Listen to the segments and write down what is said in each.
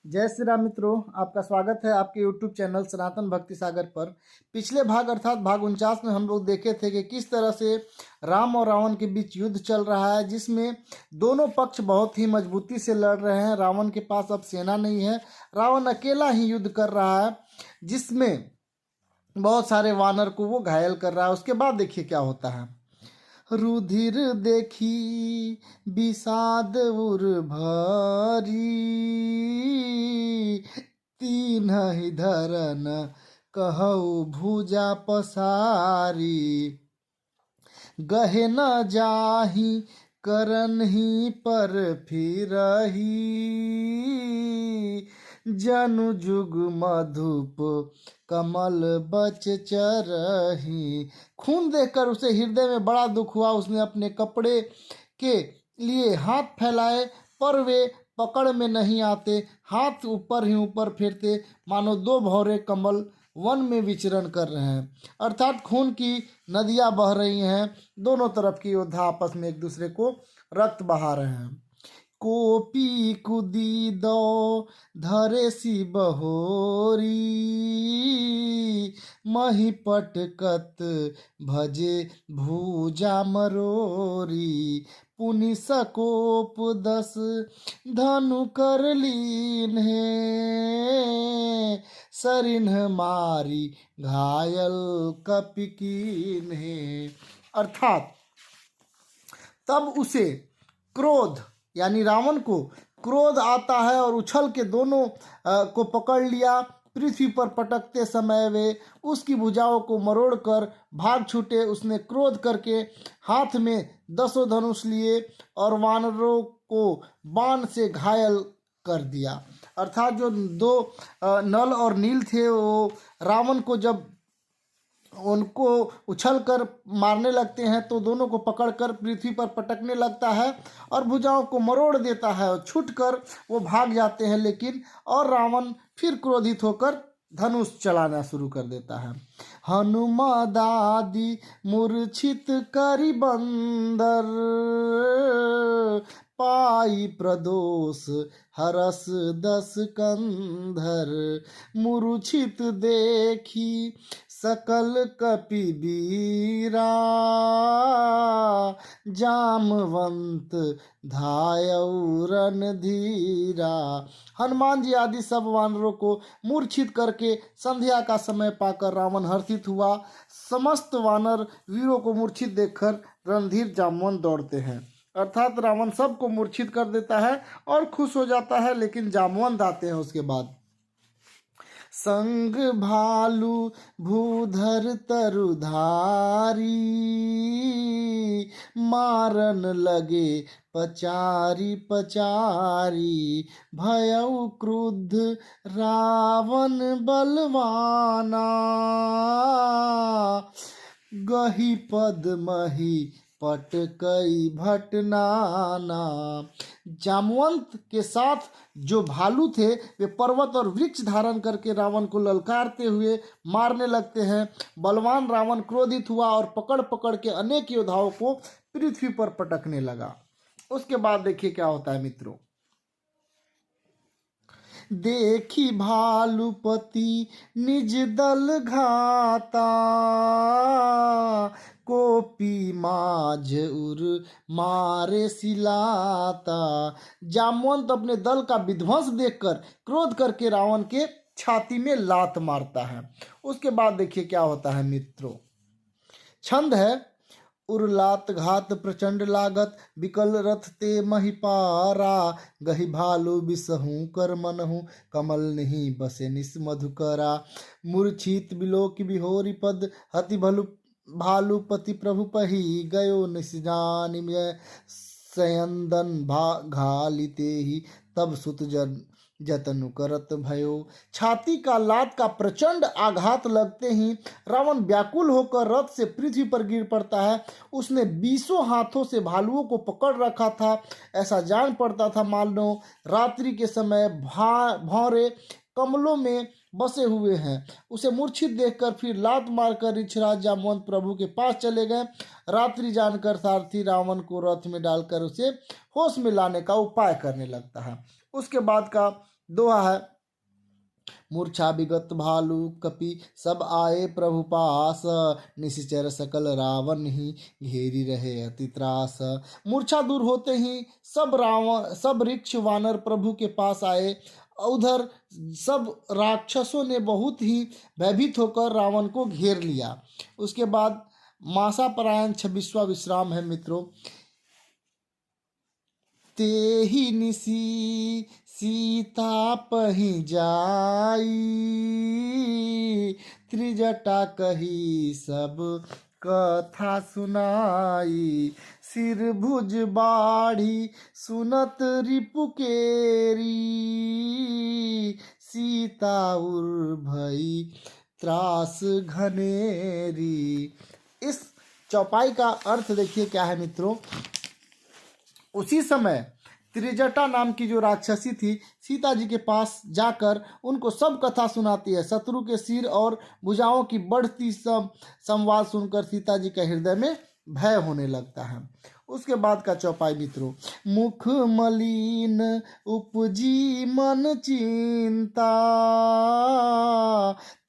जय श्री राम मित्रों, आपका स्वागत है आपके YouTube चैनल सनातन भक्ति सागर पर। पिछले भाग अर्थात भाग 49 में हम लोग देखे थे कि किस तरह से राम और रावण के बीच युद्ध चल रहा है, जिसमें दोनों पक्ष बहुत ही मजबूती से लड़ रहे हैं। रावण के पास अब सेना नहीं है, रावण अकेला ही युद्ध कर रहा है, जिसमें बहुत सारे वानर को वो घायल कर रहा है। उसके बाद देखिए क्या होता है। रुधिर देखी विषाद उर भरी, तीनहि धरन कहु भुजा पसारी। गहे न जाहि करनहि पर फिरही, जनु जुग मधुप कमल बच चरही। खून देखकर उसे हृदय में बड़ा दुख हुआ। उसने अपने कपड़े के लिए हाथ फैलाए, पर वे पकड़ में नहीं आते। हाथ ऊपर ही ऊपर फेरते, मानो दो भौरे कमल वन में विचरण कर रहे हैं। अर्थात खून की नदियां बह रही हैं। दोनों तरफ की योद्धा आपस में एक दूसरे को रक्त बहा रहे हैं। कोपी कुदी दो धरे सी बहोरी, मही पटकत भजे भूजा मरोरी। पुनि सकोप 10 धनु कर लीन है, सरिन्ह मारी घायल कपिकीन है। अर्थात तब उसे क्रोध यानी रावण को क्रोध आता है और उछल के दोनों को पकड़ लिया। पृथ्वी पर पटकते समय वे उसकी भुजाओं को मरोड़कर भाग छूटे। उसने क्रोध करके हाथ में 10 धनुष लिए और वानरों को बाण से घायल कर दिया। अर्थात जो दो नल और नील थे, वो रावण को जब उनको उछलकर मारने लगते हैं तो दोनों को पकड़कर पृथ्वी पर पटकने लगता है और भुजाओं को मरोड़ देता है और छूटकर वो भाग जाते हैं। लेकिन और रावण फिर क्रोधित होकर धनुष चलाना शुरू कर देता है। हनुमदादि मूर्छित करि बंदर, पाई प्रदोष हरस 10 कंधर। मूर्छित देखी सकल कपि बीरा, जामवंत धायउ रणधीरा। हनुमान जी आदि सब वानरों को मूर्छित करके संध्या का समय पाकर रावण हर्षित हुआ। समस्त वानर वीरों को मूर्छित देखकर रणधीर जामवंत दौड़ते हैं। अर्थात रावण सबको मूर्छित कर देता है और खुश हो जाता है, लेकिन जामवंत आते हैं उसके बाद। संग भालू भूधर तरुधारी, मारन लगे पचारी पचारी। भयउ क्रुद्ध रावण बलवाना, गही पद मही पटकई भटनाना। जामवंत के साथ जो भालू थे वे पर्वत और वृक्ष धारण करके रावण को ललकारते हुए मारने लगते हैं। बलवान रावण क्रोधित हुआ और पकड़ पकड़ के अनेक योद्धाओं को पृथ्वी पर पटकने लगा। उसके बाद देखिए क्या होता है मित्रों। देखी भालुपति निज दल घाता, कोपी माझ उर मारे सिलाता। जामवंत अपने दल का विध्वंस देखकर क्रोध करके रावण के छाती में लात मारता है। उसके बाद देखिए क्या होता है मित्रों। छंद है। उरलात घात प्रचंड लागत, बिकल रथ ते महिपारा। गही भालू बिसहूं कर मनहूं, कमल नहीं बसे निस मधुकरा। मूर्छित बिलोक बिहोरी पद, हति भालुपति प्रभु पही। गयो निजानि में सयंदन घालिते ही, तब सुत जतनु करत भयो। छाती का लात का प्रचंड आघात लगते ही रावण व्याकुल होकर रथ से पृथ्वी पर गिर पड़ता है। उसने 20 हाथों से भालुओं को पकड़ रखा था। ऐसा जान पड़ता था मानो रात्रि के समय भौरे कमलों में बसे हुए हैं। उसे मूर्छित देखकर फिर लात मारकर ऋक्षराज जामवंत प्रभु के पास चले गए। रात्रि जानकर सारथी रावण को रथ में डालकर उसे होश में लाने का उपाय करने लगता है। उसके बाद का दोहा है, मूर्छा विगत भालू कपि सब आए प्रभु पास, निशिचर सकल रावण ही घेरी रहे अति त्रास। मूर्छा दूर होते ही सब ऋक्ष वानर प्रभु के पास आए। उधर सब राक्षसों ने बहुत ही भयभीत होकर रावण को घेर लिया। उसके बाद मासा परायण 26वां विश्राम है मित्रों। तेहि निसी सीता पही जाई, त्रिजटा कही सब कथा सुनाई। सिर भुज बाढ़ी सुनत रिपु केरी, सीता उर भई त्रास घनेरी। इस चौपाई का अर्थ देखिए क्या है मित्रों। उसी समय त्रिजटा नाम की जो राक्षसी थी सीता जी के पास जाकर उनको सब कथा सुनाती है। शत्रु के सिर और भुजाओं की बढ़ती सब संवाद सुनकर सीता जी के हृदय में भय होने लगता है। उसके बाद का चौपाई मित्रों, मुख मलिन उपजी मन चिंता,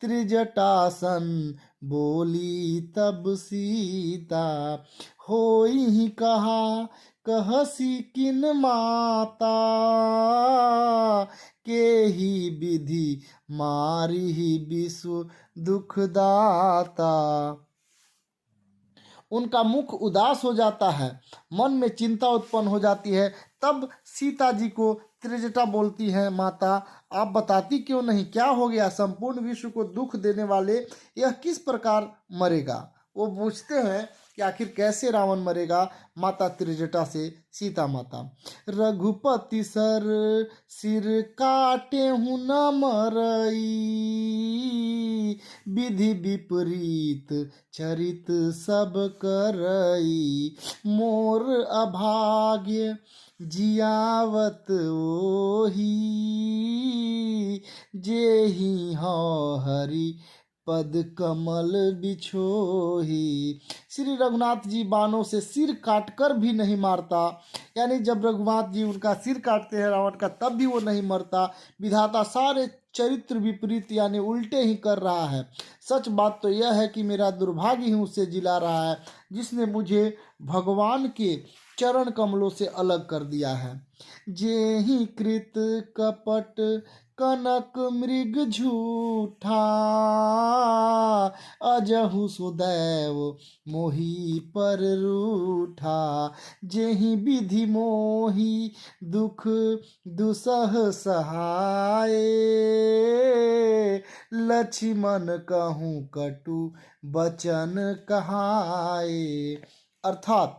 त्रिजटासन बोली तब सीता, होई कहा कहसी किन माता, के ही विधि मारी ही विश्व दुखदाता। उनका मुख उदास हो जाता है, मन में चिंता उत्पन्न हो जाती है। तब सीता जी को त्रिजटा बोलती है, माता आप बताती क्यों नहीं, क्या हो गया, संपूर्ण विश्व को दुख देने वाले यह किस प्रकार मरेगा। वो पूछते हैं कि आखिर कैसे रावण मरेगा। माता त्रिजटा से सीता माता, रघुपति सर सिर काटे हूँ न मरई, विधि विपरीत चरित सब करई, मोर अभाग्य जियावत ओही, जेहि हौ हरि पद कमल बिछोही। श्री रघुनाथ जी बाणों से सिर काटकर भी नहीं मारता, यानी जब रघुनाथ जी उनका सिर काटते हैं रावण का तब भी वो नहीं मरता। विधाता सारे चरित्र विपरीत यानी उल्टे ही कर रहा है। सच बात तो यह है कि मेरा दुर्भाग्य ही उससे जिला रहा है जिसने मुझे भगवान के चरण कमलों से अलग कर दिया है। जेहि कृत कपट कनक मृग झूठा, अजहु सुदैव मोही पर रूठा, जेहि विधि मोही दुख दुसह सहाय, लक्ष्मण कहूँ कटु बचन कहाए। अर्थात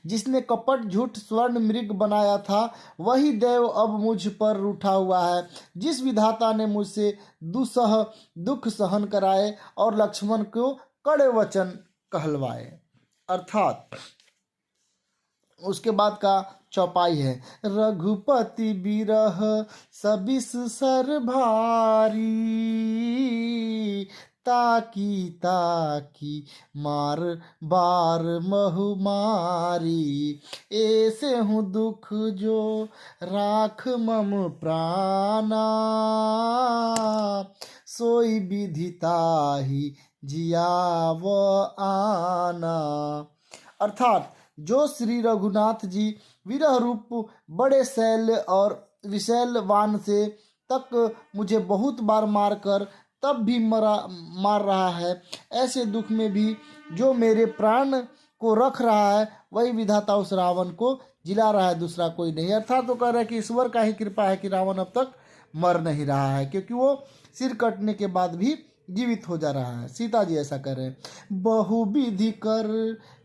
जिसने कपट झूठ स्वर्ण मृग बनाया था वही देव अब मुझ पर रूठा हुआ है। जिस विधाता ने मुझसे दुसह दुख सहन कराए और लक्ष्मण को कड़े वचन कहलवाए। अर्थात उसके बाद का चौपाई है, रघुपति बिरह सबिस सर भारी, ताकी ताकी मार बार महु मारी, ऐसे हूँ दुख जो राख मम प्राणा, सोई विधिता ही जियाव आना। अर्थात जो श्री रघुनाथ जी विरह रूप बड़े शैल और विशैल वान से तक मुझे बहुत बार मारकर तब भी मार रहा है, ऐसे दुख में भी जो मेरे प्राण को रख रहा है वही विधाता उस रावण को जिला रहा है, दूसरा कोई नहीं। अर्थात तो कह रहा है कि ईश्वर का ही कृपा है कि रावण अब तक मर नहीं रहा है, क्योंकि वो सिर कटने के बाद भी जीवित हो जा रहा है। सीता जी ऐसा कर रहे हैं, बहु विधि कर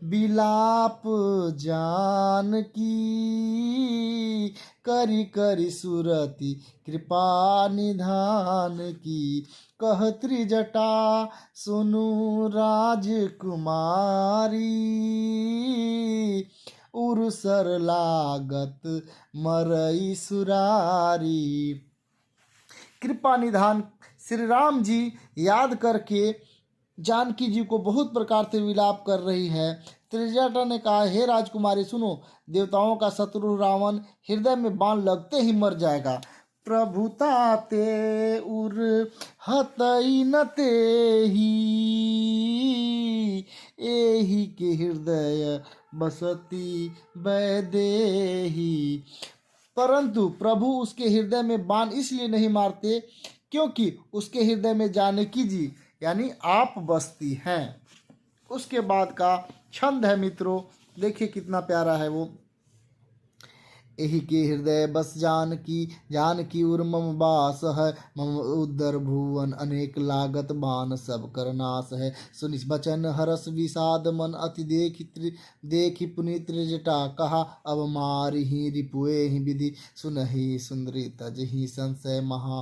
बिलाप जान की, करी करी सुरति कृपा निधान की, कह त्रिजटा सुनु राजकुमारी, उर्सर लागत मरई सुरारी। कृपा निधान श्री राम जी याद करके जानकी जी को बहुत प्रकार से विलाप कर रही है। त्रिजटा ने कहा, हे राजकुमारी सुनो, देवताओं का शत्रु रावण हृदय में बाण लगते ही मर जाएगा। प्रभुताते उर हतई न तेहि, एहि के हृदय बसती वैदेही। परंतु प्रभु उसके हृदय में बाण इसलिए नहीं मारते क्योंकि उसके हृदय में जानकी जी यानी आप बसती हैं। उसके बाद का छंद है मित्रों, देखिए कितना प्यारा है वो। एहि के हृदय बस जानकी, जानकी उर मम बास है, मम उदर भुवन अनेक लागत बान सब कर नाश है। सुनि बचन हरस विषाद मन अति देखी पुनीत जटा, कहा अब मारी ही रिपुए ही विधि, सुनहि सुंदरी तज ही संशय महा।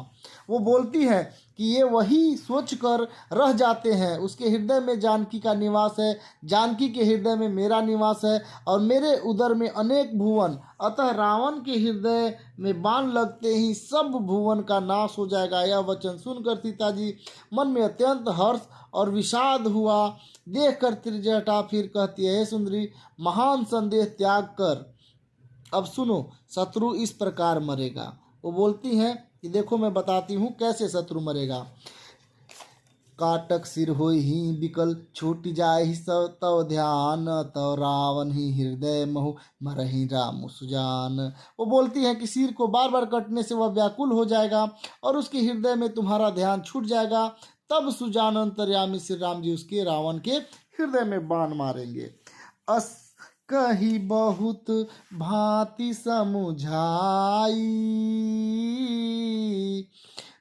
वो बोलती है कि ये वही सोच कर रह जाते हैं, उसके हृदय में जानकी का निवास है, जानकी के हृदय में मेरा निवास है और मेरे उदर में अनेक भुवन, अतः रावण के हृदय में बाण लगते ही सब भुवन का नाश हो जाएगा। यह वचन सुनकर सीता जी मन में अत्यंत हर्ष और विषाद हुआ। देख कर त्रिजटा फिर कहती है, हे सुंदरी महान संदेह त्याग कर अब सुनो, शत्रु इस प्रकार मरेगा। वो बोलती हैं कि देखो मैं बताती हूँ कैसे शत्रु मरेगा। काटक सिर होई ही विकल, छूट जाए सब तव ध्यान, तव रावण ही हृदय महु मरहि राम सुजान। वो बोलती है कि सिर को बार बार कटने से वह व्याकुल हो जाएगा और उसके हृदय में तुम्हारा ध्यान छूट जाएगा, तब सुजान अंतर्यामी श्री राम जी उसके रावण के हृदय में बाण मारेंगे। अस कही बहुत भांति समुझाई,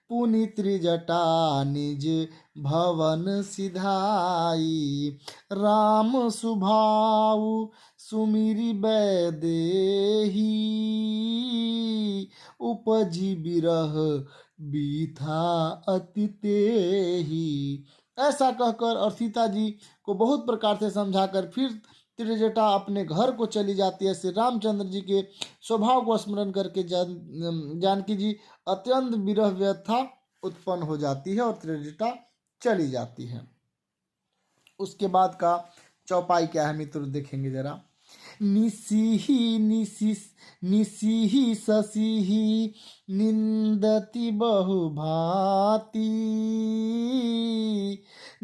पुनि त्रिजटा निज भवन सिधाई, राम सुभाऊ सुमिरि वैदेही, उपजी बिरह बीथा अति तेहि। ऐसा कहकर और सीता जी को बहुत प्रकार से समझाकर फिर त्रिजटा अपने घर को चली जाती है। श्री रामचंद्र जी के स्वभाव को स्मरण करके जानकी जी अत्यंत विरह व्यथा उत्पन्न हो जाती है और त्रिजटा चली जाती है। उसके बाद का चौपाई क्या है मित्र देखेंगे जरा। निसिहि शशिहि निंदति बहुभाति,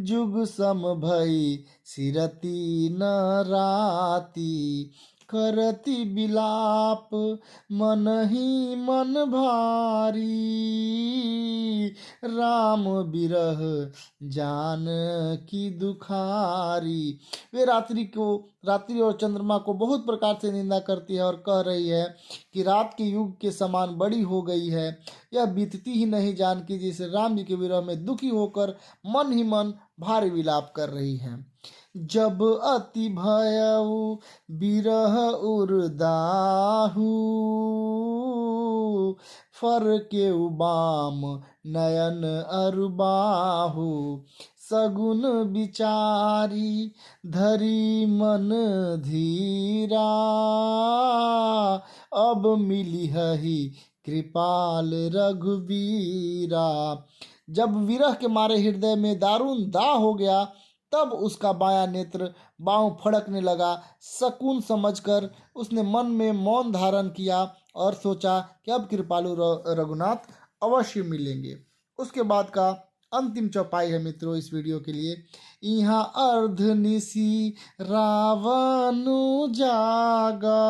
जुग सम भई सिरति न राति, करति बिलाप मन ही मन भारी, राम बिरह जान की दुखारी। वे रात्रि और चंद्रमा को बहुत प्रकार से निंदा करती है और कह रही है कि रात के युग के समान बड़ी हो गई है, यह बीतती ही नहीं जानकी जी से राम जी के विरह में दुखी होकर मन ही मन भारी विलाप कर रही है। जब अति भयउ बिरह उर्दाहु, फर के उबाम नयन अरुबाहु, सगुन विचारी धरी मन धीरा, अब मिली ही कृपाल रघुबीरा। जब विरह के मारे हृदय में दारुण दाह हो गया, तब उसका बायां नेत्र बाँव फड़कने लगा। शकुन समझकर उसने मन में मौन धारण किया और सोचा कि अब कृपालु रघुनाथ अवश्य मिलेंगे। उसके बाद का अंतिम चौपाई है मित्रों इस वीडियो के लिए। यहाँ अर्ध निसी रावणु जागा,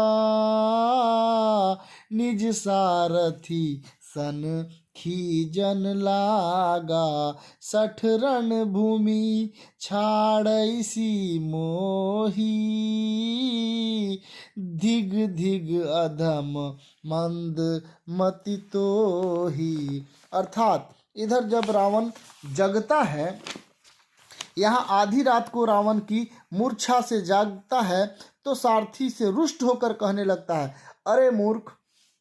निज सारथी सन खीजन लागा, सठ रण भूमि छाड़ैसी मोही, धिग धिग अधम मंद मति तोही। अर्थात इधर जब रावण जगता है, यहाँ आधी रात को रावण की मूर्छा से जागता है तो सारथी से रुष्ट होकर कहने लगता है, अरे मूर्ख,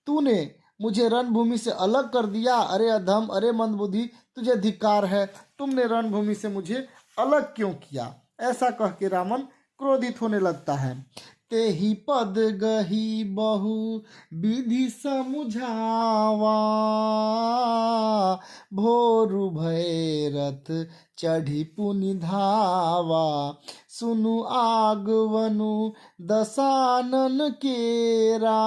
तूने मुझे रणभूमि से अलग कर दिया, अरे अधम, अरे मंदबुद्धि, तुझे धिक्कार है, तुमने रणभूमि से मुझे अलग क्यों किया। ऐसा कह के रावण क्रोधित होने लगता है। तेहि पद गही बहु विधि समुझावा, भोरु भय रथ चढ़ी पुनि धावा, सुनु आगवनु दसानन केरा,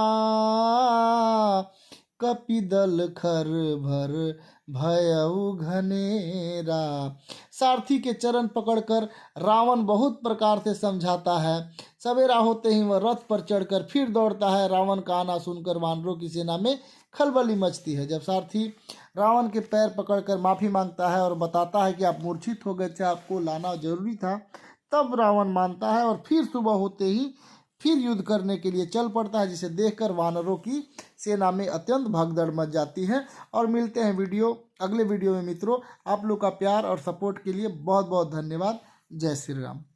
कपिदल खर भर भयउ घनेरा। सारथी के चरण पकड़कर रावण बहुत प्रकार से समझाता है। सवेरा होते ही वह रथ पर चढ़कर फिर दौड़ता है। रावण का आना सुनकर वानरों की सेना में खलबली मचती है। जब सारथी रावण के पैर पकड़कर माफी मांगता है और बताता है कि आप मूर्छित हो गए थे, आपको लाना जरूरी था, तब रावण मानता है और फिर सुबह होते ही फिर युद्ध करने के लिए चल पड़ता है, जिसे देखकर वानरों की सेना में अत्यंत भगदड़ मच जाती है। और मिलते हैं अगले वीडियो में मित्रों। आप लोग का प्यार और सपोर्ट के लिए बहुत बहुत धन्यवाद। जय श्री राम।